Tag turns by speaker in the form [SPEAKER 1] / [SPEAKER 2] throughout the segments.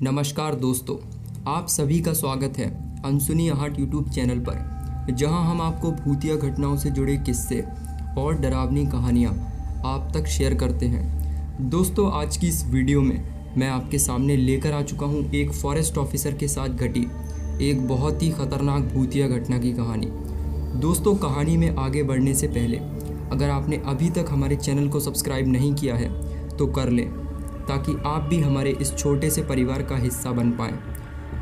[SPEAKER 1] नमस्कार दोस्तों, आप सभी का स्वागत है अनसुनी आहट यूट्यूब चैनल पर, जहां हम आपको भूतिया घटनाओं से जुड़े किस्से और डरावनी कहानियां आप तक शेयर करते हैं। दोस्तों, आज की इस वीडियो में मैं आपके सामने लेकर आ चुका हूं एक फॉरेस्ट ऑफिसर के साथ घटी एक बहुत ही खतरनाक भूतिया घटना की कहानी। दोस्तों, कहानी में आगे बढ़ने से पहले अगर आपने अभी तक हमारे चैनल को सब्सक्राइब नहीं किया है तो कर लें, ताकि आप भी हमारे इस छोटे से परिवार का हिस्सा बन पाएं।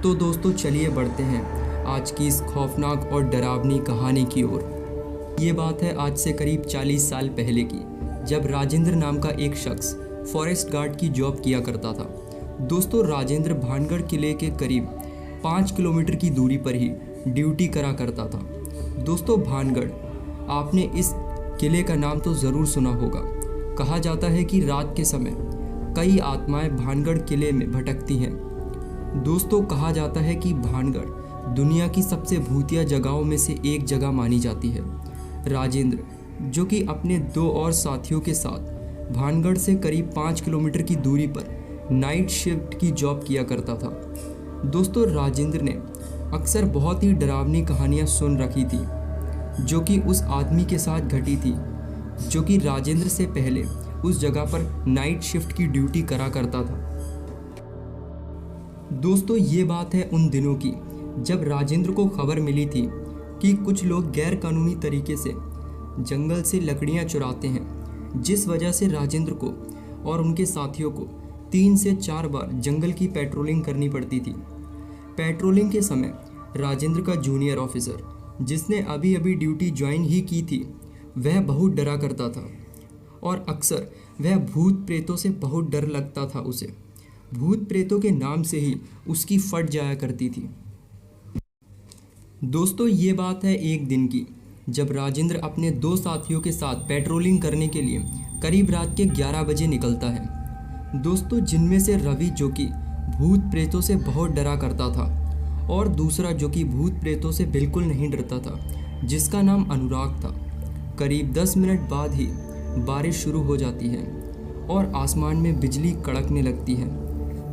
[SPEAKER 1] तो दोस्तों, चलिए बढ़ते हैं आज की इस खौफनाक और डरावनी कहानी की ओर। ये बात है आज से करीब 40 साल पहले की, जब राजेंद्र नाम का एक शख्स फॉरेस्ट गार्ड की जॉब किया करता था। दोस्तों, राजेंद्र भानगढ़ किले के करीब 5 किलोमीटर की दूरी पर ही ड्यूटी करा करता था। दोस्तों, भानगढ़, आपने इस किले का नाम तो ज़रूर सुना होगा। कहा जाता है कि रात के समय कई आत्माएं भानगढ़ किले में भटकती हैं। दोस्तों, कहा जाता है कि भानगढ़ दुनिया की सबसे भूतिया जगहों में से एक जगह मानी जाती है। राजेंद्र, जो कि अपने 2 और साथियों के साथ भानगढ़ से करीब 5 किलोमीटर की दूरी पर नाइट शिफ्ट की जॉब किया करता था। दोस्तों, राजेंद्र ने अक्सर बहुत ही डरावनी कहानियां सुन रखी थी, जो कि उस आदमी के साथ घटी थी जो कि राजेंद्र से पहले उस जगह पर नाइट शिफ्ट की ड्यूटी करा करता था। दोस्तों, ये बात है उन दिनों की जब राजेंद्र को खबर मिली थी कि कुछ लोग गैर कानूनी तरीके से जंगल से लकड़ियां चुराते हैं, जिस वजह से राजेंद्र को और उनके साथियों को 3 से 4 बार जंगल की पेट्रोलिंग करनी पड़ती थी। पेट्रोलिंग के समय राजेंद्र का जूनियर ऑफिसर, जिसने अभी अभी ड्यूटी ज्वाइन ही की थी, वह बहुत डरा करता था और अक्सर वह भूत प्रेतों से बहुत डर लगता था। उसे भूत प्रेतों के नाम से ही उसकी फट जाया करती थी। दोस्तों, ये बात है एक दिन की, जब राजेंद्र अपने 2 साथियों के साथ पेट्रोलिंग करने के लिए करीब रात के 11 बजे निकलता है। दोस्तों, जिनमें से रवि, जो कि भूत प्रेतों से बहुत डरा करता था, और दूसरा जो कि भूत प्रेतों से बिल्कुल नहीं डरता था, जिसका नाम अनुराग था। करीब 10 मिनट बाद ही बारिश शुरू हो जाती है और आसमान में बिजली कड़कने लगती है।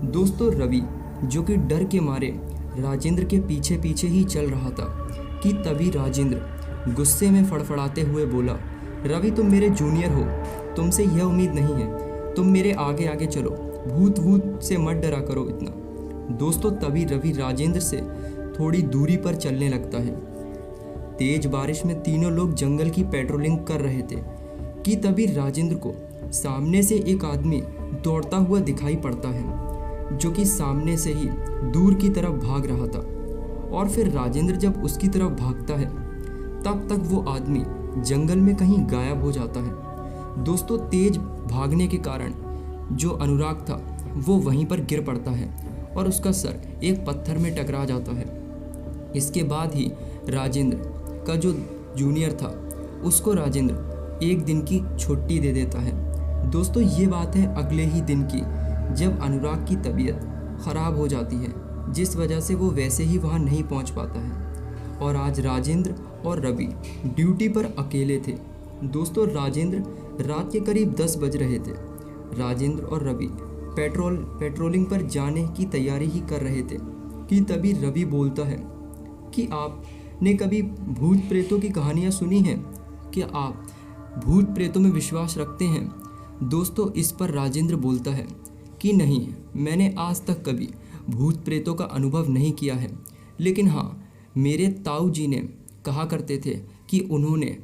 [SPEAKER 1] दोस्तों, रवि, जो कि डर के मारे राजेंद्र के पीछे पीछे ही चल रहा था, कि तभी राजेंद्र गुस्से में फड़फड़ाते हुए बोला, रवि, तुम मेरे जूनियर हो, तुमसे यह उम्मीद नहीं है, तुम मेरे आगे आगे चलो, भूत भूत से मत डरा करो इतना। दोस्तों, तभी रवि राजेंद्र से थोड़ी दूरी पर चलने लगता है। तेज बारिश में तीनों लोग जंगल की पेट्रोलिंग कर रहे थे कि तभी राजेंद्र को सामने से एक आदमी दौड़ता हुआ दिखाई पड़ता है, जो कि सामने से ही दूर की तरफ भाग रहा था। और फिर राजेंद्र जब उसकी तरफ भागता है, तब तक वो आदमी जंगल में कहीं गायब हो जाता है। दोस्तों, तेज भागने के कारण जो अनुराग था वो वहीं पर गिर पड़ता है और उसका सर एक पत्थर में टकरा जाता है। इसके बाद ही राजेंद्र का जो जूनियर था, उसको राजेंद्र एक दिन की छुट्टी दे देता है। दोस्तों, ये बात है अगले ही दिन की, जब अनुराग की तबीयत ख़राब हो जाती है, जिस वजह से वो वैसे ही वहाँ नहीं पहुँच पाता है। और आज राजेंद्र और रवि ड्यूटी पर अकेले थे। दोस्तों, राजेंद्र रात के करीब 10 बज रहे थे। राजेंद्र और रवि पेट्रोलिंग पर जाने की तैयारी ही कर रहे थे कि तभी रवि बोलता है कि आपने कभी भूत प्रेतों की कहानियाँ सुनी हैं? क्या आप भूत प्रेतों में विश्वास रखते हैं? दोस्तों, इस पर राजेंद्र बोलता है कि नहीं, मैंने आज तक कभी भूत प्रेतों का अनुभव नहीं किया है, लेकिन हाँ, मेरे ताऊ जी ने कहा करते थे कि उन्होंने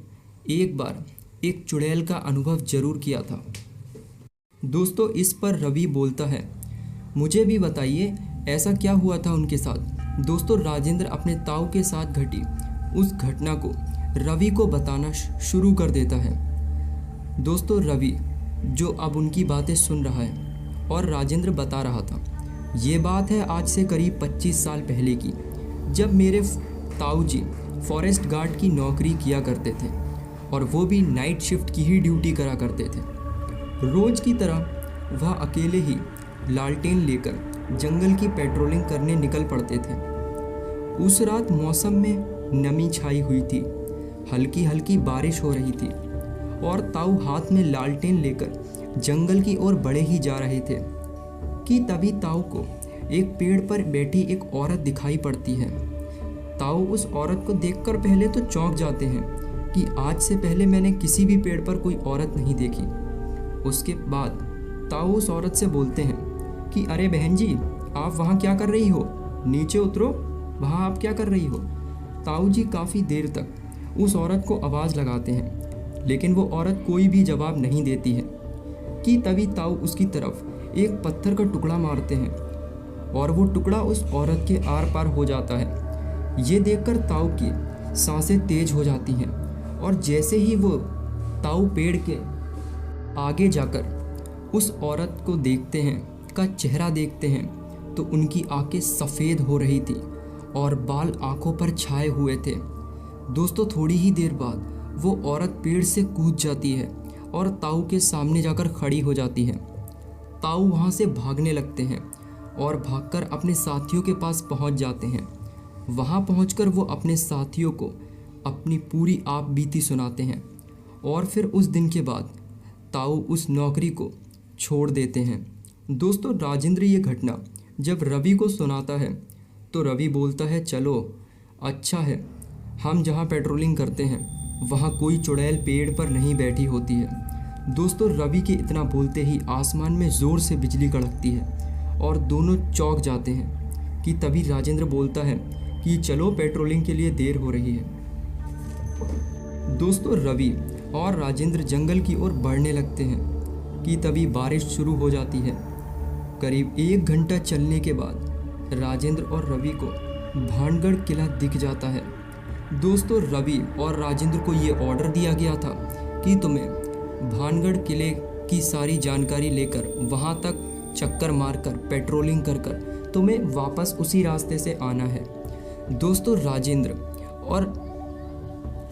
[SPEAKER 1] एक बार एक चुड़ैल का अनुभव जरूर किया था। दोस्तों, इस पर रवि बोलता है, मुझे भी बताइए ऐसा क्या हुआ था उनके साथ। दोस्तों, राजेंद्र अपने ताऊ के साथ घटी उस घटना को रवि को बताना शुरू कर देता है। दोस्तों, रवि जो अब उनकी बातें सुन रहा है और राजेंद्र बता रहा था, ये बात है आज से करीब 25 साल पहले की, जब मेरे ताऊ जी फॉरेस्ट गार्ड की नौकरी किया करते थे और वो भी नाइट शिफ्ट की ही ड्यूटी करा करते थे। रोज़ की तरह वह अकेले ही लालटेन लेकर जंगल की पेट्रोलिंग करने निकल पड़ते थे। उस रात मौसम में नमी छाई हुई थी, हल्की हल्की बारिश हो रही थी और ताऊ हाथ में लालटेन लेकर जंगल की ओर बढ़े ही जा रहे थे कि तभी ताऊ को एक पेड़ पर बैठी एक औरत दिखाई पड़ती है। ताऊ उस औरत को देखकर पहले तो चौंक जाते हैं कि आज से पहले मैंने किसी भी पेड़ पर कोई औरत नहीं देखी। उसके बाद ताऊ उस औरत से बोलते हैं कि अरे बहन जी, आप वहाँ क्या कर रही हो, नीचे उतरो, वहाँ आप क्या कर रही हो। ताऊ जी काफ़ी देर तक उस औरत को आवाज़ लगाते हैं, लेकिन वो औरत कोई भी जवाब नहीं देती है कि तभी ताऊ उसकी तरफ एक पत्थर का टुकड़ा मारते हैं और वो टुकड़ा उस औरत के आर पार हो जाता है। ये देखकर ताऊ की सांसें तेज हो जाती हैं और जैसे ही वो ताऊ पेड़ के आगे जाकर उस औरत को देखते हैं, का चेहरा देखते हैं, तो उनकी आंखें सफ़ेद हो रही थी और बाल आंखों पर छाए हुए थे। दोस्तों थोड़ी ही देर बाद वो औरत पेड़ से कूद जाती है और ताऊ के सामने जाकर खड़ी हो जाती है। ताऊ वहाँ से भागने लगते हैं और भागकर अपने साथियों के पास पहुँच जाते हैं। वहाँ पहुँचकर वो अपने साथियों को अपनी पूरी आप बीती सुनाते हैं और फिर उस दिन के बाद ताऊ उस नौकरी को छोड़ देते हैं। दोस्तों राजेंद्र ये घटना जब रवि को सुनाता है तो रवि बोलता है, चलो अच्छा है, हम जहाँ पेट्रोलिंग करते हैं वहाँ कोई चुड़ैल पेड़ पर नहीं बैठी होती है। दोस्तों रवि के इतना बोलते ही आसमान में ज़ोर से बिजली कड़कती है और दोनों चौंक जाते हैं कि तभी राजेंद्र बोलता है कि चलो पेट्रोलिंग के लिए देर हो रही है। दोस्तों रवि और राजेंद्र जंगल की ओर बढ़ने लगते हैं कि तभी बारिश शुरू हो जाती है। करीब 1 घंटा चलने के बाद राजेंद्र और रवि को भानगढ़ किला दिख जाता है। दोस्तों रवि और राजेंद्र को ये ऑर्डर दिया गया था कि तुम्हें भानगढ़ किले की सारी जानकारी लेकर वहाँ तक चक्कर मारकर पेट्रोलिंग कर कर तुम्हें वापस उसी रास्ते से आना है। दोस्तों राजेंद्र और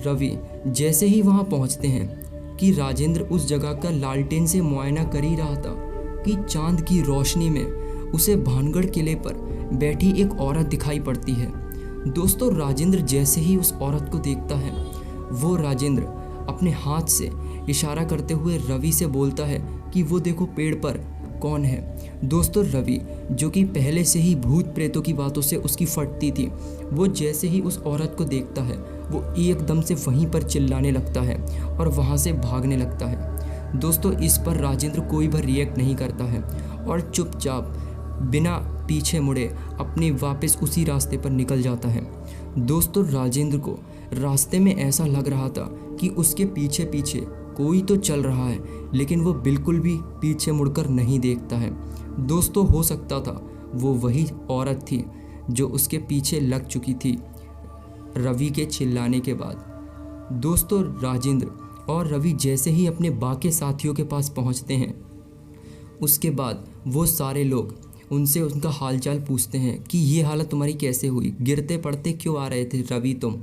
[SPEAKER 1] रवि जैसे ही वहाँ पहुँचते हैं कि राजेंद्र उस जगह का लालटेन से मुआयना कर ही रहा था कि चांद की रोशनी में उसे भानगढ़ किले पर बैठी एक औरत दिखाई पड़ती है। दोस्तों राजेंद्र जैसे ही उस औरत को देखता है, वो राजेंद्र अपने हाथ से इशारा करते हुए रवि से बोलता है कि वो देखो पेड़ पर कौन है। दोस्तों रवि जो कि पहले से ही भूत प्रेतों की बातों से उसकी फटती थी, वो जैसे ही उस औरत को देखता है वो एकदम से वहीं पर चिल्लाने लगता है और वहाँ से भागने लगता है। दोस्तों इस पर राजेंद्र कोई भी रिएक्ट नहीं करता है और चुपचाप बिना पीछे मुड़े अपने वापस उसी रास्ते पर निकल जाता है। दोस्तों राजेंद्र को रास्ते में ऐसा लग रहा था कि उसके पीछे पीछे कोई तो चल रहा है, लेकिन वो बिल्कुल भी पीछे मुड़कर नहीं देखता है। दोस्तों हो सकता था वो वही औरत थी जो उसके पीछे लग चुकी थी रवि के चिल्लाने के बाद। दोस्तों राजेंद्र और रवि जैसे ही अपने बाकी साथियों के पास पहुंचते हैं, उसके बाद वो सारे लोग उनसे उनका हालचाल पूछते हैं कि ये हालत तुम्हारी कैसे हुई, गिरते पड़ते क्यों आ रहे थे रवि तुम।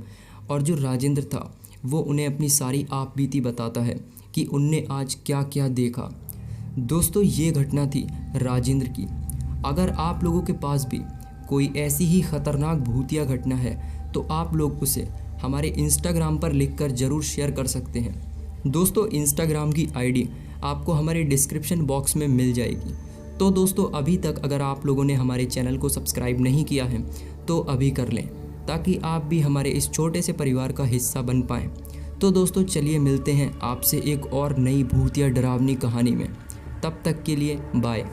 [SPEAKER 1] और जो राजेंद्र था वो उन्हें अपनी सारी आप बीती बताता है कि उनने आज क्या क्या देखा। दोस्तों ये घटना थी राजेंद्र की। अगर आप लोगों के पास भी कोई ऐसी ही ख़तरनाक भूतिया घटना है तो आप लोग उसे हमारे इंस्टाग्राम पर लिखकर ज़रूर शेयर कर सकते हैं। दोस्तों इंस्टाग्राम की आईडी आपको हमारे डिस्क्रिप्शन बॉक्स में मिल जाएगी। तो दोस्तों अभी तक अगर आप लोगों ने हमारे चैनल को सब्सक्राइब नहीं किया है तो अभी कर लें, ताकि आप भी हमारे इस छोटे से परिवार का हिस्सा बन पाएँ। तो दोस्तों चलिए मिलते हैं आपसे एक और नई भूतिया डरावनी कहानी में। तब तक के लिए बाय।